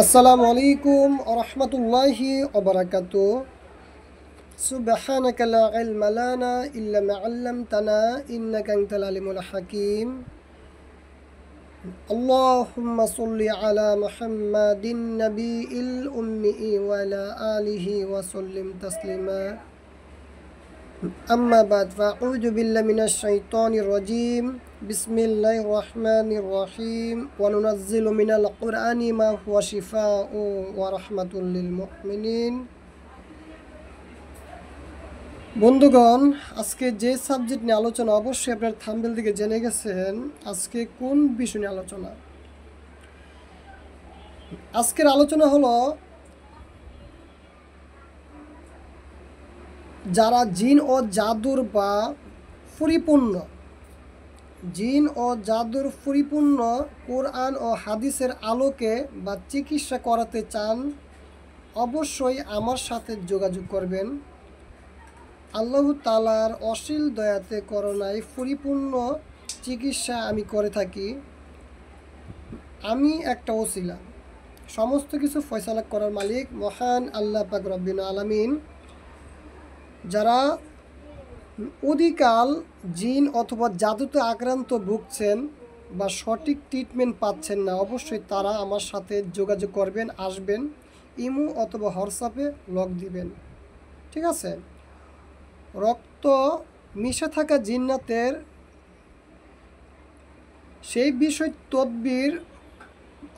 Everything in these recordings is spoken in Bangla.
আসসালামু আলাইকুম ওয়া রাহমাতুল্লাহি ওয়া বারাকাতুহু। সুবহানাকা লা ইলমা লানা ইল্লা মা 'আল্লামতানা ইন্নাকা আনতাল আলিমুল হাকীম। আল্লাহুম্মা সাল্লি আলা মুহাম্মাদিন নাবিয়িল উম্মি ওয়া আলা আলিহি ওয়া সাল্লিম তাসলিমা। আম্মা বাদ, ফাআউযু বিল্লাহি মিনাশ শাইতানির রাজীম। বিসমিল্লাহির রহমানির রহিম। ওয়া নুনাজ্জিলু মিনাল কুরআনি মা হুয়া শিফাa'un ওয়া রাহমাতুল লিল মুমিনিন। বন্ধুগণ, আজকে যে সাবজেক্ট নিয়ে আলোচনা, অবশ্যই আপনার থাম্বনেল থেকে জেনে গেছেন আজকে কোন বিষয় নিয়ে আলোচনা। আজকের আলোচনা হলো যারা জিন ও জাদুর বা পরিপূর্ণ জিন ও জাদুর পরিপূর্ণ কোরআন ও হাদিসের আলোকে বা চিকিৎসা করাতে চান, অবশ্যই আমার সাথে যোগাযোগ করবেন। আল্লাহ তাআলার অসীম দয়াতে করোনায় পরিপূর্ণ চিকিৎসা আমি করে থাকি। আমি একটা ওসিলা, সমস্ত কিছু ফয়সালা করার মালিক মহান আল্লাহ পাক রব্বুল আলামিন। যারা অধিকাল জিন অথবা জাদুতে আক্রান্ত ভুগছেন বা সঠিক ট্রিটমেন্ট পাচ্ছেন না, অবশ্যই তারা আমার সাথে যোগাযোগ করবেন, আসবেন, ইমো অথবা হোয়াটসঅ্যাপে লক দিবেন। ঠিক আছে? রক্ত মিশে থাকা জিন্নাতের সেই বিষয় তদবির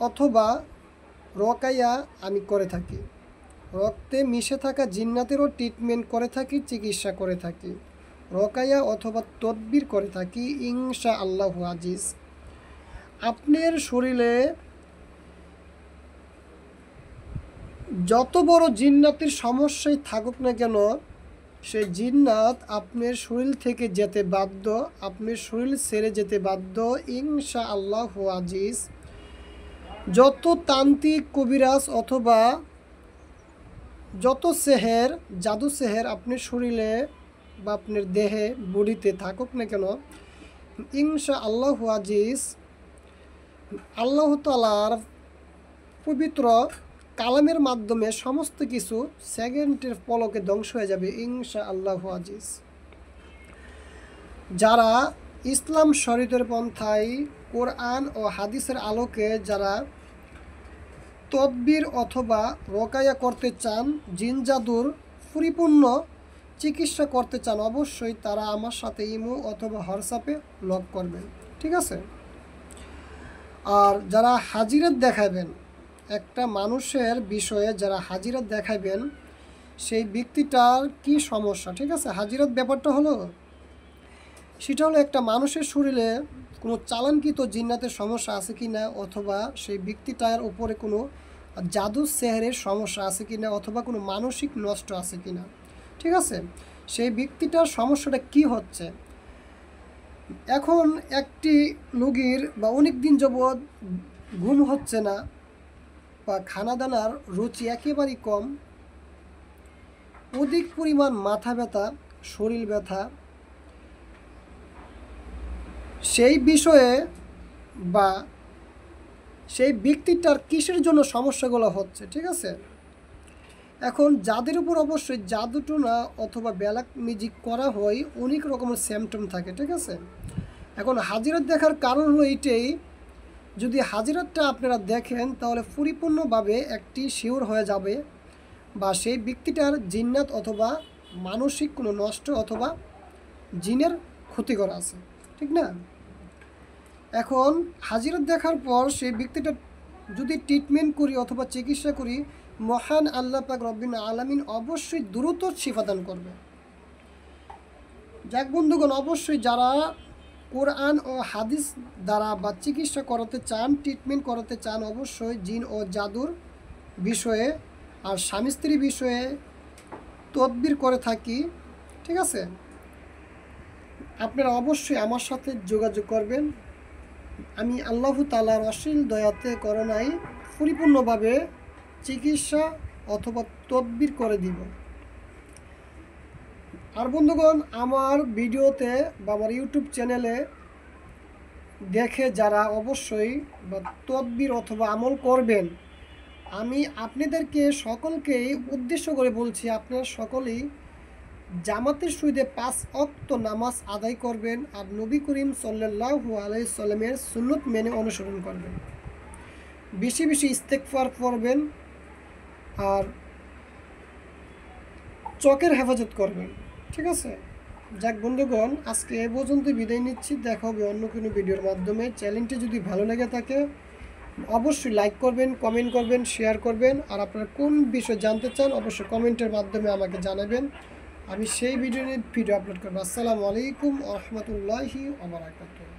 অথবা রকাইয়া আমি করে থাকি। রক্তে মিশে থাকা জিন্নাতেরও ট্রিটমেন্ট করে থাকি, চিকিৎসা করে থাকি, রকাইয়া অথবা তদবির করে থাকি ইনশা আল্লাহু আজিজ। আপনার শরীরে যত বড় জিন্নাতের সমস্যাই থাকুক না কেন, সেই জিন্নাত আপনার শরীর থেকে যেতে বাধ্য, আপনার শরীর ছেড়ে যেতে বাধ্য ইনশা আল্লাহু আজিজ। যত তান্ত্রিক, কবিরাজ অথবা যত সেহের, জাদু সেহের আপনার শরীরে বা আপনার দেহে, বডিতে থাকুক না কেন, ইনশা আল্লাহু আজিজ আল্লাহ তাআলার পবিত্র কালামের মাধ্যমে সমস্ত কিছু সেকেন্ডের পলকে ধ্বংস হয়ে যাবে ইনশা আল্লাহু আজিজ। যারা ইসলাম শরীয়তের পন্থায় কোরআন ও হাদিসের আলোকে যারা তদবির অথবা রকায়া করতে চান, জিন জাদুর পরিপূর্ণ চিকিৎসা করতে চান, অবশ্যই তারা আমার সাথে ইমো অথবা হোয়াটসঅ্যাপে লক করবেন। ঠিক আছে? আর যারা হাজিরাত দেখাবেন, একটা মানুষের বিষয়ে যারা হাজিরাত দেখাবেন, সেই ব্যক্তিটার কি সমস্যা, ঠিক আছে? হাজিরাত ব্যাপারটা হলো, সেটা হলো একটা মানুষের শরীরে কোনো চালানকৃত জিন্নাতের সমস্যা আছে কি না, অথবা সেই ব্যক্তিটার উপরে কোনো জাদু সেহরের সমস্যা আছে কি না, অথবা কোনো মানসিক নষ্ট আছে কি না। ঠিক আছে? সেই ব্যক্তিটার সমস্যাটা কি হচ্ছে। এখন একটি রোগীর বা অনেক দিন যাবৎ ঘুম হচ্ছে না, বা খানা দানার রুচি একেবারেই কম, অধিক পরিমাণ মাথা ব্যথা, শরীর ব্যথা, সেই বিষয়ে বা সেই ব্যক্তিটার কিসের জন্য সমস্যাগুলো হচ্ছে। ঠিক আছে? এখন যাদের উপর অবশ্যই জাদুটোনা অথবা ব্ল্যাক ম্যাজিক করা হয়, অনেক রকমের সিমটম থাকে। ঠিক আছে? এখন হাজিরাত দেখার কারণ হলো এইটাই, যদি হাজিরাতটা আপনারা দেখেন তাহলে পরিপূর্ণভাবে একটি শিওর হয়ে যাবে বা সেই ব্যক্তিটার জিন্নাত অথবা মানসিক কোনো নষ্ট অথবা জিনের ক্ষতি করা আছে। ঠিক না? এখন হাজিরাত দেখার পর সেই ব্যক্তিটা যদি ট্রিটমেন্ট করি অথবা চিকিৎসা করি, মহান আল্লাহ পাক রব্বুল আলামিন অবশ্যই দ্রুত শিফাদান করবে। যাক বন্ধুগণ, অবশ্যই যারা কোরআন ও হাদিস দ্বারা বা চিকিৎসা করাতে চান, ট্রিটমেন্ট করাতে চান, অবশ্যই জিন ও জাদুর বিষয়ে আর স্বামী স্ত্রী বিষয়ে তদবির করে থাকি। ঠিক আছে? আপনারা অবশ্যই আমার সাথে যোগাযোগ করবেন। আমি আল্লাহ তাআলার অসীম দয়াতে করোনায় পরিপূর্ণভাবে চিকিৎসা অথবা তদবির করে দিব। আর বন্ধুগণ, আমার ভিডিওতে বা আমার ইউটিউব চ্যানেলে দেখে যারা অবশ্যই বা তদবির অথবা আমল করবেন, আমি আপনাদেরকে সকলকেই উদ্দেশ্য করে বলছি, আপনারা সকলেই জামাতের সহিত 5 ওয়াক্ত নামাজ আদায় করবেন আর নবী করিম সাল্লাল্লাহু আলাইহি সাল্লামের সুন্নত মেনে অনুসরণ করবেন, বেশি বেশি ইস্তেগফার করবেন আর চোখের হেফাজত করবেন। ঠিক আছে, যাক বন্ধুগণ, আজকে এ পর্যন্ত বিদায় নিচ্ছি। দেখা হবে অন্য কোনো ভিডিওর মাধ্যমে। চ্যানেলটি যদি ভালো লেগে থাকে অবশ্যই লাইক করবেন, কমেন্ট করবেন, শেয়ার করবেন। আর আপনারা কোন বিষয় জানতে চান অবশ্যই কমেন্টের মাধ্যমে আমাকে জানাবেন, আমি সেই ভিডিও আপলোড করবো। আসসালামু আলাইকুম ওয়া রাহমাতুল্লাহি ওয়া বারাকাতুহু।